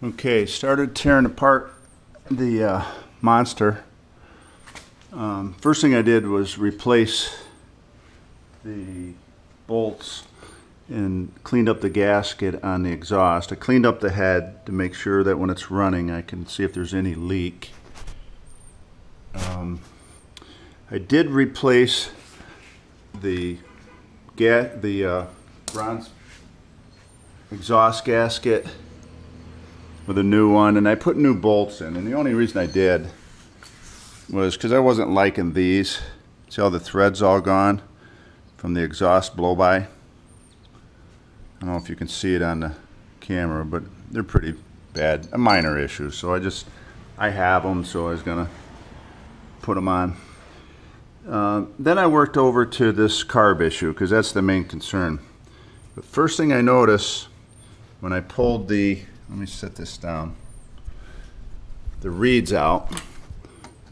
Okay, started tearing apart the Monster. First thing I did was replace the bolts and cleaned up the gasket on the exhaust. I cleaned up the head to make sure that when it's running I can see if there's any leak. I did replace the bronze exhaust gasket with a new one, and I put new bolts in, and the only reason I did was because I wasn't liking these. See how the thread's all gone from the exhaust blow-by? I don't know if you can see it on the camera, but they're pretty bad, a minor issue. So I have them, so I was gonna put them on. Then I worked over to this carb issue because that's the main concern. The first thing I noticed when I pulled let me set this down, the reeds out.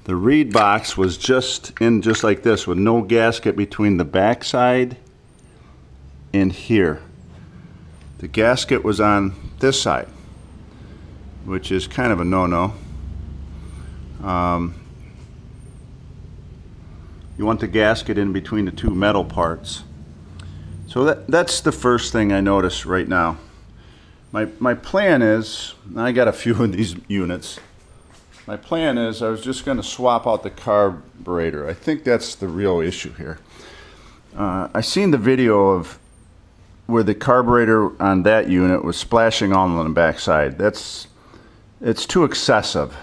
The reed box was just like this with no gasket between the backside and here. The gasket was on this side, which is kind of a no-no. You want the gasket in between the two metal parts. So that's the first thing I noticed right now. My plan is, I got a few of these units. My plan is I was just going to swap out the carburetor. I think that's the real issue here. I seen the video of where the carburetor on that unit was splashing all on the backside. It's too excessive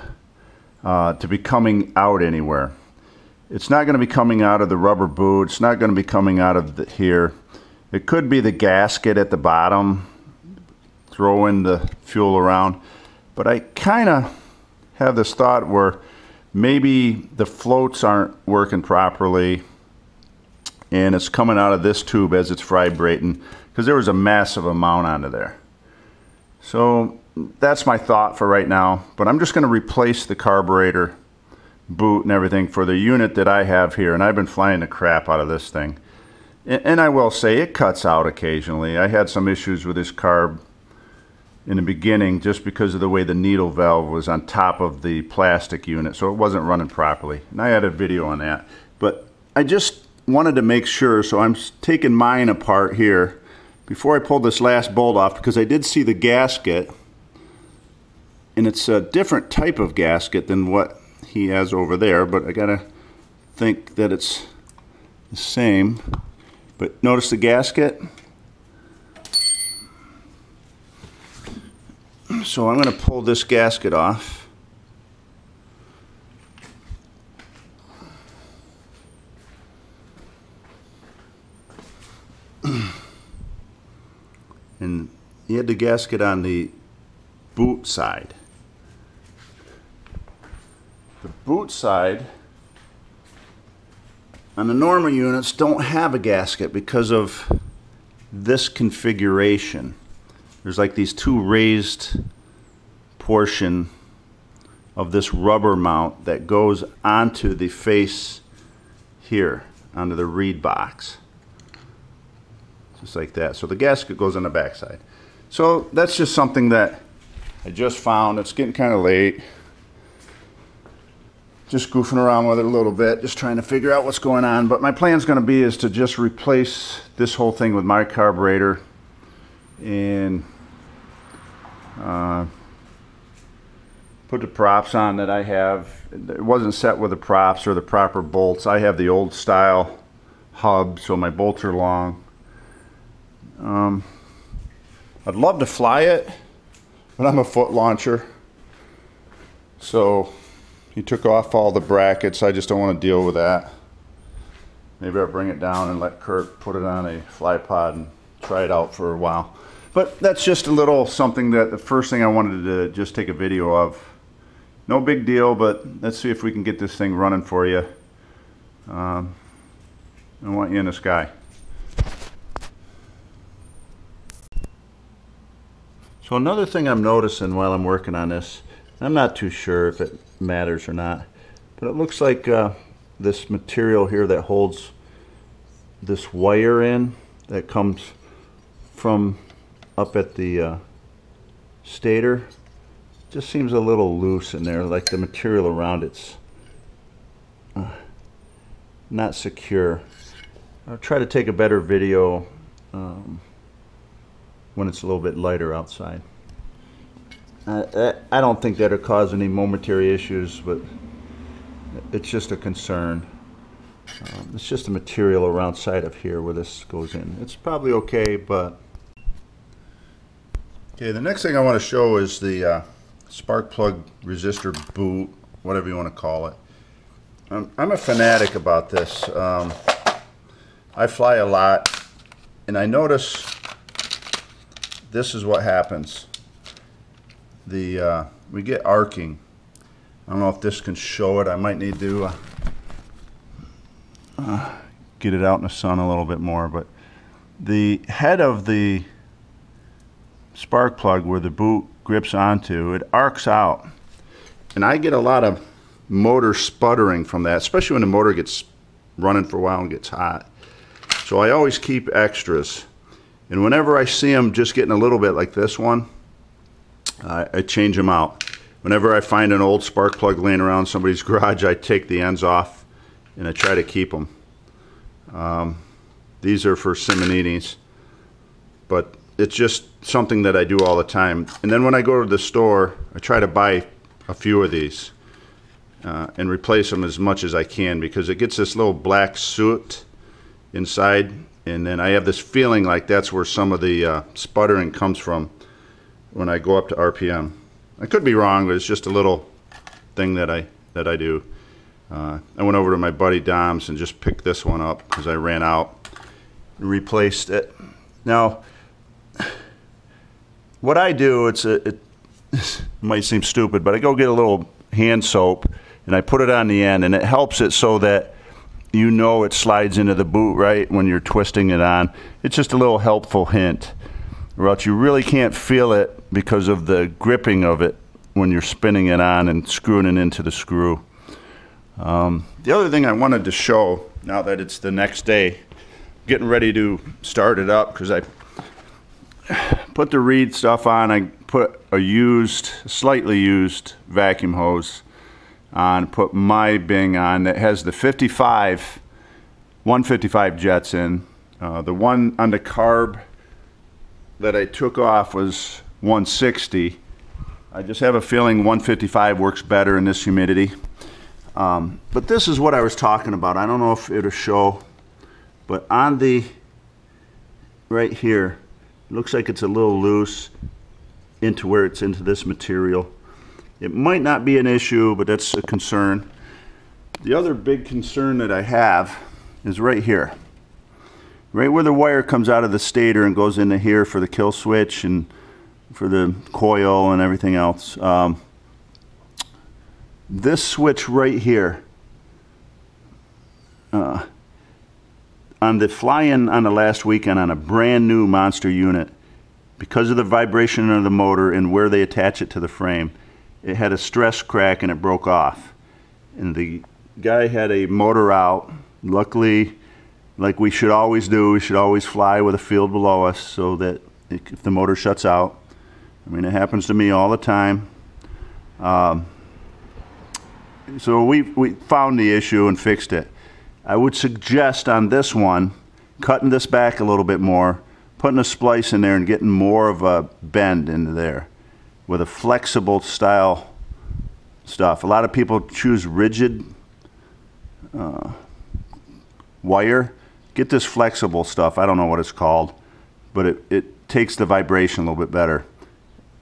to be coming out anywhere. It's not going to be coming out of the rubber boot. It's not going to be coming out of here. It could be the gasket at the bottom, throwing the fuel around. But I kind of have this thought where maybe the floats aren't working properly and it's coming out of this tube as it's vibrating, because there was a massive amount onto there. So that's my thought for right now. But I'm just going to replace the carburetor boot and everything for the unit that I have here, and I've been flying the crap out of this thing. And I will say it cuts out occasionally. I had some issues with this carb in the beginning just because of the way the needle valve was on top of the plastic unit, so it wasn't running properly. And I had a video on that. But I just wanted to make sure, so I'm taking mine apart here before I pulled this last bolt off, because I did see the gasket, and it's a different type of gasket than what he has over there, but I gotta think that it's the same. But notice the gasket. So I'm going to pull this gasket off. And he had the gasket on the boot side. The boot side on the normal units don't have a gasket because of this configuration. There's like these two raised portion of this rubber mount that goes onto the face here, onto the reed box. Just like that. So the gasket goes on the back side. So that's just something that I just found. It's getting kind of late. Just goofing around with it a little bit, just trying to figure out what's going on. But my plan's going to be is to just replace this whole thing with my carburetor and put the props on that I have. It wasn't set with the props or the proper bolts. I have the old style hub, so my bolts are long. I'd love to fly it, but I'm a foot launcher. So he took off all the brackets. I just don't want to deal with that. Maybe I'll bring it down and let Kurt put it on a fly pod and try it out for a while. But that's just a little something that the first thing I wanted to just take a video of. No big deal, but let's see if we can get this thing running for you. I want you in the sky. So another thing I'm noticing while I'm working on this, I'm not too sure if it matters or not, but it looks like this material here that holds this wire in that comes from up at the stator just seems a little loose in there, like the material around it's not secure. I'll try to take a better video when it's a little bit lighter outside. I don't think that'll cause any momentary issues, but it's just a concern. It's just the material around side of here where this goes in. It's probably okay, but... Okay, the next thing I want to show is the spark plug resistor boot, whatever you want to call it. I'm a fanatic about this. I fly a lot, and I notice this is what happens. We get arcing. I don't know if this can show it. I might need to get it out in the sun a little bit more, but the head of the spark plug where the boot grips onto, it arcs out. And I get a lot of motor sputtering from that, especially when the motor gets running for a while and gets hot. So I always keep extras. And whenever I see them just getting a little bit like this one, I change them out. Whenever I find an old spark plug laying around somebody's garage, I take the ends off and I try to keep them. These are for Simonides, but it's just something that I do all the time. And then when I go to the store, I try to buy a few of these and replace them as much as I can, because it gets this little black soot inside, and then I have this feeling like that's where some of the sputtering comes from when I go up to RPM. I could be wrong, but it's just a little thing that I do. I went over to my buddy Dom's and just picked this one up because I ran out and replaced it. Now, what I do, it might seem stupid, but I go get a little hand soap and I put it on the end, and it helps it so that you know it slides into the boot right when you're twisting it on. It's just a little helpful hint, or else you really can't feel it because of the gripping of it when you're spinning it on and screwing it into the screw. The other thing I wanted to show, now that it's the next day, getting ready to start it up, because I put the Reed stuff on, I put a slightly used vacuum hose on, put my Bing on that has the 155 jets in. The one on the carb that I took off was 160. I just have a feeling 155 works better in this humidity. But this is what I was talking about. I don't know if it'll show, but on the right here, it looks like it's a little loose into where it's into this material. It might not be an issue, but that's a concern. The other big concern that I have is right here. Right where the wire comes out of the stator and goes into here for the kill switch and for the coil and everything else. This switch right here, on the fly-in on the last weekend on a brand new Monster unit, because of the vibration of the motor and where they attach it to the frame, it had a stress crack and it broke off. And the guy had a motor out. Luckily, like we should always do, we should always fly with a field below us so that if the motor shuts out, I mean, it happens to me all the time. So we found the issue and fixed it. I would suggest on this one, cutting this back a little bit more, putting a splice in there and getting more of a bend into there with a flexible style stuff. A lot of people choose rigid wire. Get this flexible stuff. I don't know what it's called, but it takes the vibration a little bit better,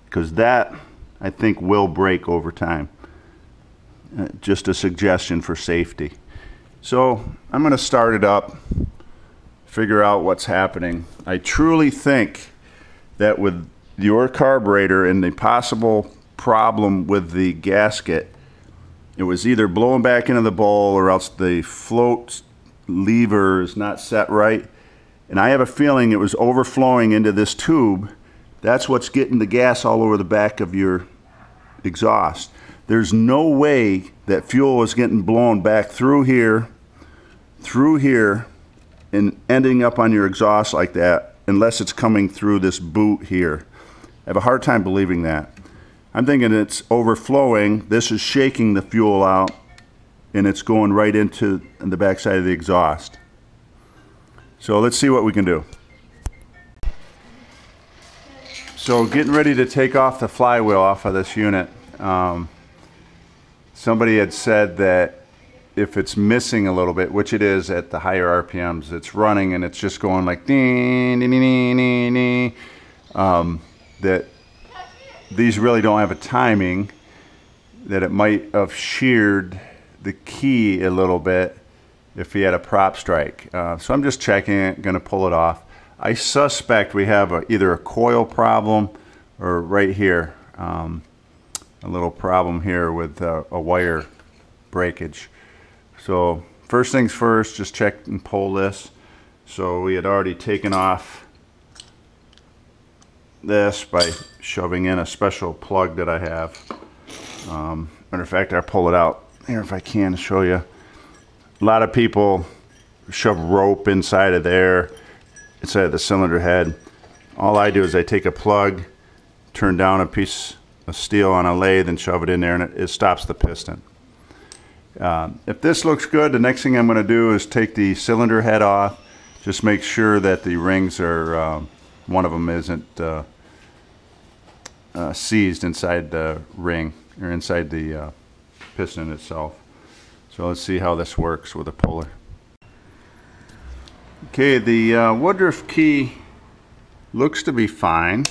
because that, I think, will break over time. Just a suggestion for safety. So I'm going to start it up, figure out what's happening. I truly think that with your carburetor and the possible problem with the gasket, it was either blowing back into the bowl or else the float lever is not set right. And I have a feeling it was overflowing into this tube. That's what's getting the gas all over the back of your exhaust. There's no way that fuel is getting blown back through here, and ending up on your exhaust like that, unless it's coming through this boot here. I have a hard time believing that. I'm thinking it's overflowing. This is shaking the fuel out, and it's going right into the backside of the exhaust. So let's see what we can do. So getting ready to take off the flywheel off of this unit. Somebody had said that if it's missing a little bit, which it is at the higher RPMs, it's running and it's just going like ding, ding, ding, ding, ding, that these really don't have a timing, that it might have sheared the key a little bit if he had a prop strike. So I'm just checking it, gonna pull it off. I suspect we have either a coil problem or right here, a little problem here with a wire breakage. So first things first, just check and pull this. So we had already taken off this by shoving in a special plug that I have. Matter of fact, I'll pull it out here if I can show you. A lot of people shove rope inside of there, inside of the cylinder head. All I do is I take a plug, turn down a piece of steel on a lathe and shove it in there, and it stops the piston. If this looks good, the next thing I'm going to do is take the cylinder head off. Just make sure that the rings are, one of them isn't seized inside the ring or inside the piston itself. So let's see how this works with a puller. Okay, the Woodruff key looks to be fine.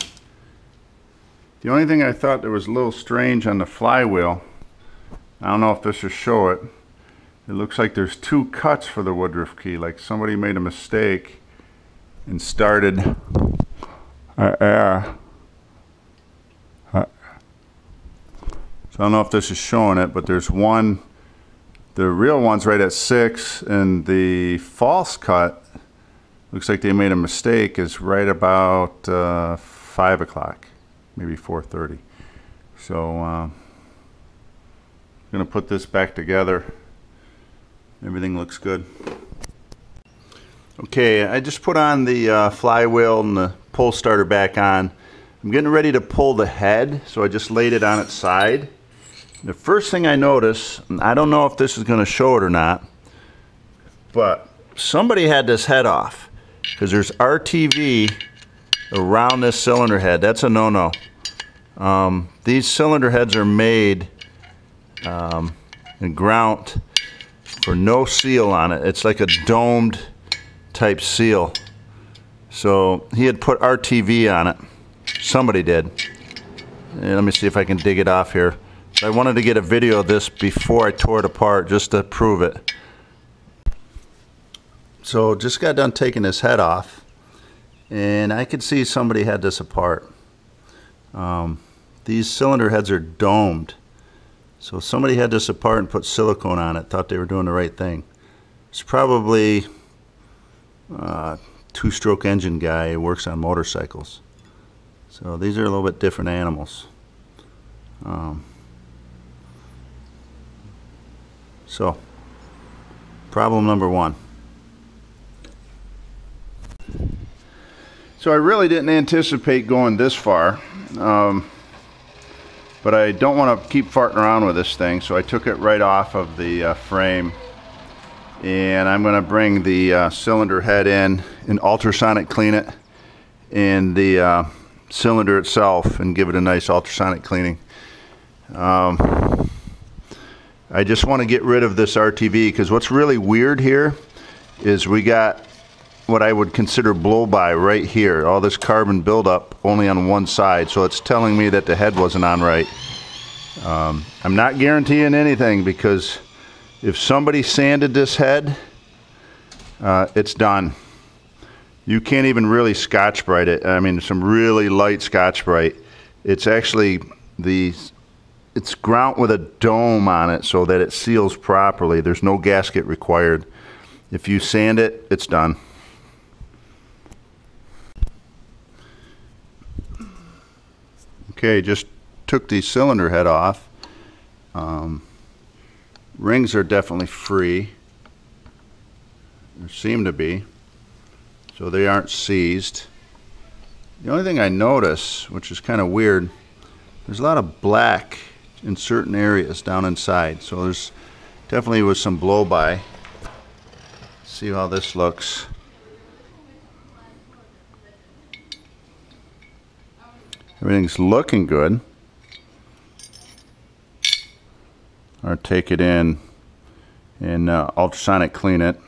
The only thing I thought that was a little strange on the flywheel, I don't know if this will show it, it looks like there's two cuts for the Woodruff key, like somebody made a mistake and started so I don't know if this is showing it, but there's one, the real one's right at 6, and the false cut looks like they made a mistake, is right about 5 o'clock, maybe 4:30. So I'm gonna put this back together. Everything looks good. Okay, I just put on the flywheel and the pull starter back on. I'm getting ready to pull the head, so I just laid it on its side. The first thing I notice, and I don't know if this is going to show it or not, but somebody had this head off, because there's RTV around this cylinder head. That's a no-no. These cylinder heads are made and ground for no seal on it. It's like a domed type seal. So he had put RTV on it. Somebody did. And let me see if I can dig it off here. I wanted to get a video of this before I tore it apart just to prove it. So just got done taking this head off, and I could see somebody had this apart. These cylinder heads are domed. So somebody had this apart and put silicone on it, thought they were doing the right thing. It's probably a two-stroke engine guy who works on motorcycles. So these are a little bit different animals. So, problem number one. So I really didn't anticipate going this far, but I don't want to keep farting around with this thing, so I took it right off of the frame, and I'm going to bring the cylinder head in and ultrasonic clean it, and the cylinder itself, and give it a nice ultrasonic cleaning. I just want to get rid of this RTV, because what's really weird here is we got what I would consider blow-by right here. All this carbon buildup only on one side, so it's telling me that the head wasn't on right. I'm not guaranteeing anything, because if somebody sanded this head, it's done. You can't even really Scotch-Brite it. I mean, some really light Scotch-Brite. It's actually it's ground with a dome on it so that it seals properly. There's no gasket required. If you sand it, it's done. Okay, just took the cylinder head off. Rings are definitely free. There seem to be. So they aren't seized. The only thing I notice, which is kind of weird, there's a lot of black in certain areas down inside. So there's definitely was some blow by. See how this looks. Everything's looking good. Or take it in and ultrasonic clean it.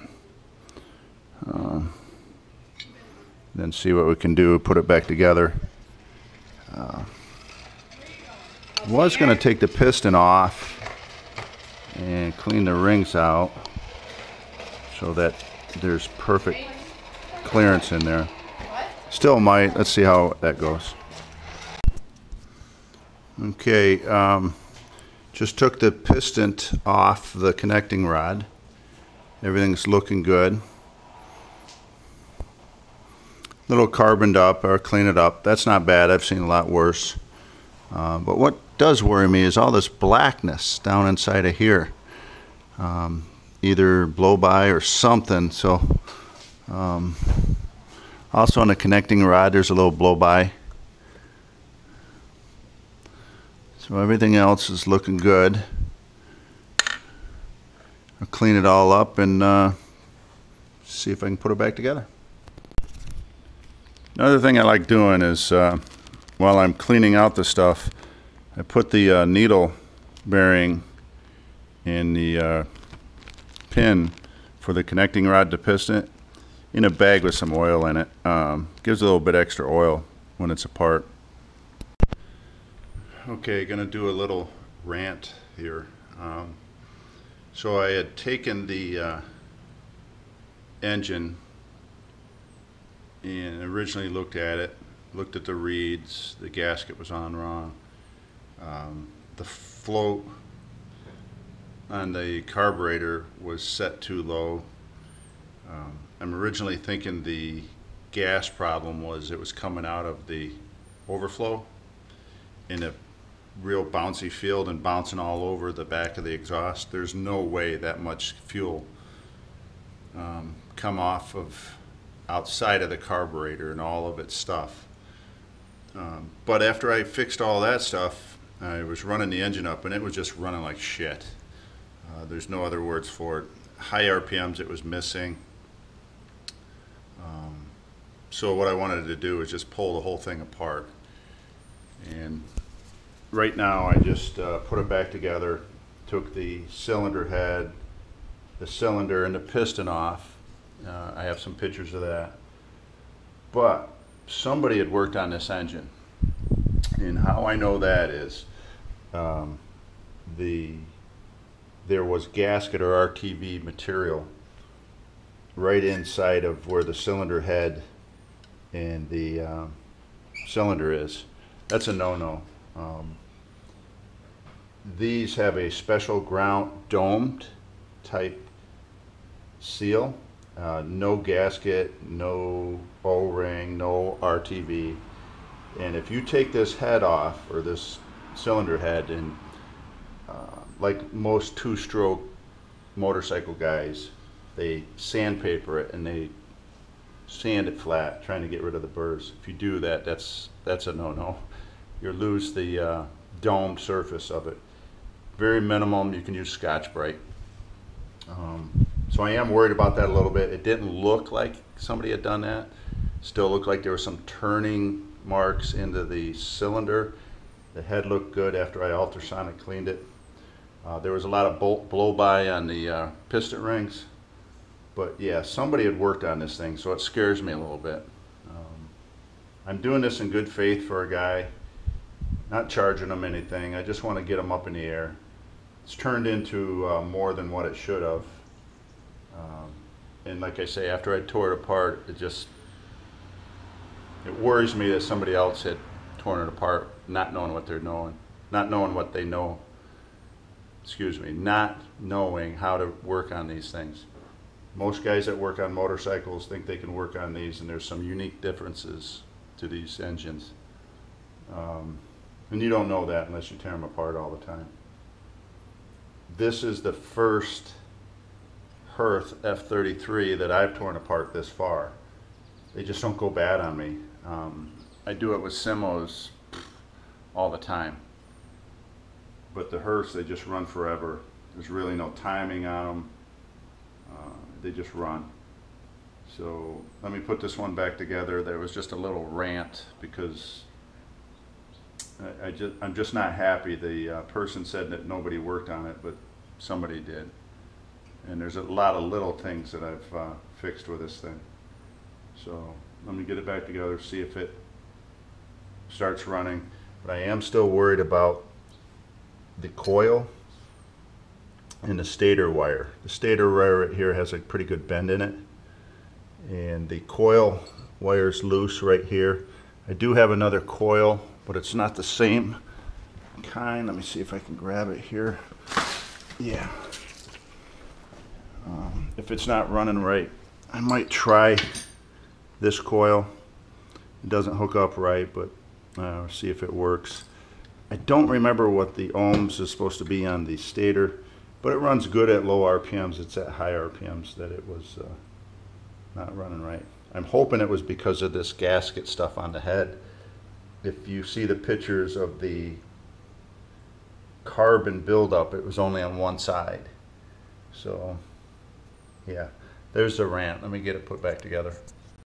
Then see what we can do, put it back together. Was going to take the piston off and clean the rings out so that there's perfect clearance in there. Still might. Let's see how that goes. Okay, just took the piston off the connecting rod. Everything's looking good. Little carboned up, or clean it up. That's not bad. I've seen a lot worse. But what does worry me is all this blackness down inside of here. Either blow by or something. So also on the connecting rod there's a little blow by. So everything else is looking good. I'll clean it all up and see if I can put it back together. Another thing I like doing is while I'm cleaning out the stuff, I put the needle bearing in the pin for the connecting rod to piston in a bag with some oil in it. Gives a little bit extra oil when it's apart. Okay, gonna do a little rant here. So I had taken the engine and originally looked at it, looked at the reeds, the gasket was on wrong. The float on the carburetor was set too low. I'm originally thinking the gas problem was it was coming out of the overflow in a real bouncy field and bouncing all over the back of the exhaust. There's no way that much fuel come off of outside of the carburetor and all of its stuff. But after I fixed all that stuff, I was running the engine up and it was just running like shit. There's no other words for it. High RPMs it was missing. So what I wanted to do was just pull the whole thing apart. And right now I just put it back together, took the cylinder head, the cylinder and the piston off. I have some pictures of that. But somebody had worked on this engine. And how I know that is there was gasket or RTV material right inside of where the cylinder head and the cylinder is. That's a no-no. These have a special ground domed type seal. No gasket, no O-ring, no RTV. And if you take this head off, or this cylinder head, and like most two-stroke motorcycle guys, they sandpaper it and they sand it flat, trying to get rid of the burrs. If you do that, that's a no-no. You lose the domed surface of it. Very minimum. You can use Scotch-Brite. So I am worried about that a little bit. It didn't look like somebody had done that. Still looked like there were some turning marks into the cylinder. The head looked good after I ultrasonic cleaned it. There was a lot of blow by on the piston rings. But yeah, somebody had worked on this thing, so it scares me a little bit. I'm doing this in good faith for a guy, not charging him anything. I just want to get him up in the air. It's turned into more than what it should have. And like I say, after I tore it apart, it worries me that somebody else had torn it apart, not knowing what they're knowing, not knowing what they know. Excuse me, not knowing how to work on these things. Most guys that work on motorcycles think they can work on these, and there's some unique differences to these engines. And you don't know that unless you tear them apart all the time. This is the first Hurth F33 that I've torn apart this far. They just don't go bad on me. I do it with Simos all the time. but the Hurst, they just run forever. There's really no timing on them. They just run. So let me put this one back together. There was just a little rant because I'm just not happy. The person said that nobody worked on it, but somebody did. And there's a lot of little things that I've fixed with this thing. So let me get it back together, see if it starts running. But I am still worried about the coil and the stator wire. The stator wire right here has a pretty good bend in it. And the coil wire's loose right here. I do have another coil, but it's not the same kind. Let me see if I can grab it here. Yeah. If it's not running right, I might try this coil. It doesn't hook up right, but see if it works. I don't remember what the ohms is supposed to be on the stator, but it runs good at low RPMs. It's at high RPMs that it was not running right. I'm hoping it was because of this gasket stuff on the head. If you see the pictures of the carbon buildup, it was only on one side. So yeah, there's the rant. Let me get it put back together.